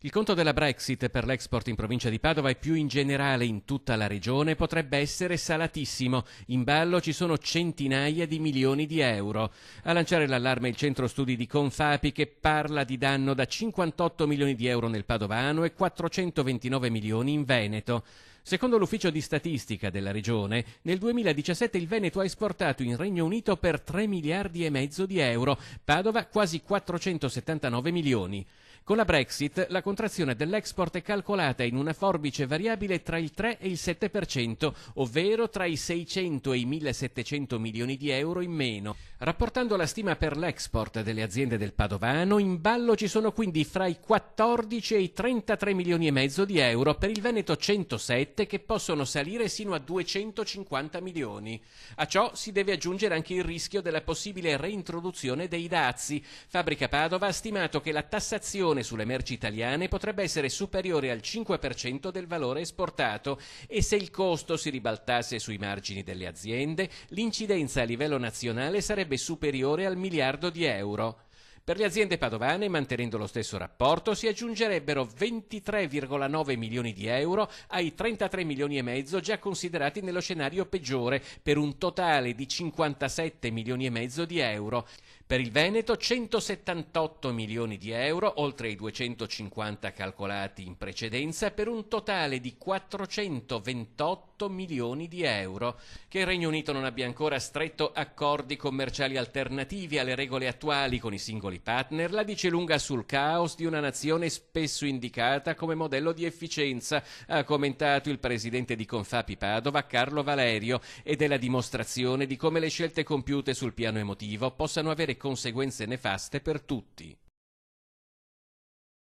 Il conto della Brexit per l'export in provincia di Padova e più in generale in tutta la regione potrebbe essere salatissimo. In ballo ci sono centinaia di milioni di euro. A lanciare l'allarme il centro studi di Confapi, che parla di danno da 58 milioni di euro nel Padovano e 429 milioni in Veneto. Secondo l'ufficio di statistica della regione, nel 2017 il Veneto ha esportato in Regno Unito per 3 miliardi e mezzo di euro, Padova quasi 479 milioni. Con la Brexit la contrazione dell'export è calcolata in una forbice variabile tra il 3 e il 7%, ovvero tra i 600 e i 1700 milioni di euro in meno. Rapportando la stima per l'export delle aziende del Padovano, in ballo ci sono quindi fra i 14 e i 33 milioni e mezzo di euro, per il Veneto 107, che possono salire sino a 250 milioni. A ciò si deve aggiungere anche il rischio della possibile reintroduzione dei dazi. Fabbrica Padova ha stimato che la tassazione sulle merci italiane potrebbe essere superiore al 5% del valore esportato, e se il costo si ribaltasse sui margini delle aziende, l'incidenza a livello nazionale sarebbe superiore al miliardo di euro. Per le aziende padovane, mantenendo lo stesso rapporto, si aggiungerebbero 23,9 milioni di euro ai 33 milioni e mezzo già considerati nello scenario peggiore, per un totale di 57 milioni e mezzo di euro. Per il Veneto 178 milioni di euro, oltre ai 250 calcolati in precedenza, per un totale di 428 milioni di euro. Che il Regno Unito non abbia ancora stretto accordi commerciali alternativi alle regole attuali con i singoli partner la dice lunga sul caos di una nazione spesso indicata come modello di efficienza, ha commentato il presidente di Confapi Padova, Carlo Valerio, ed è la dimostrazione di come le scelte compiute sul piano emotivo possano avere conseguenze nefaste per tutti.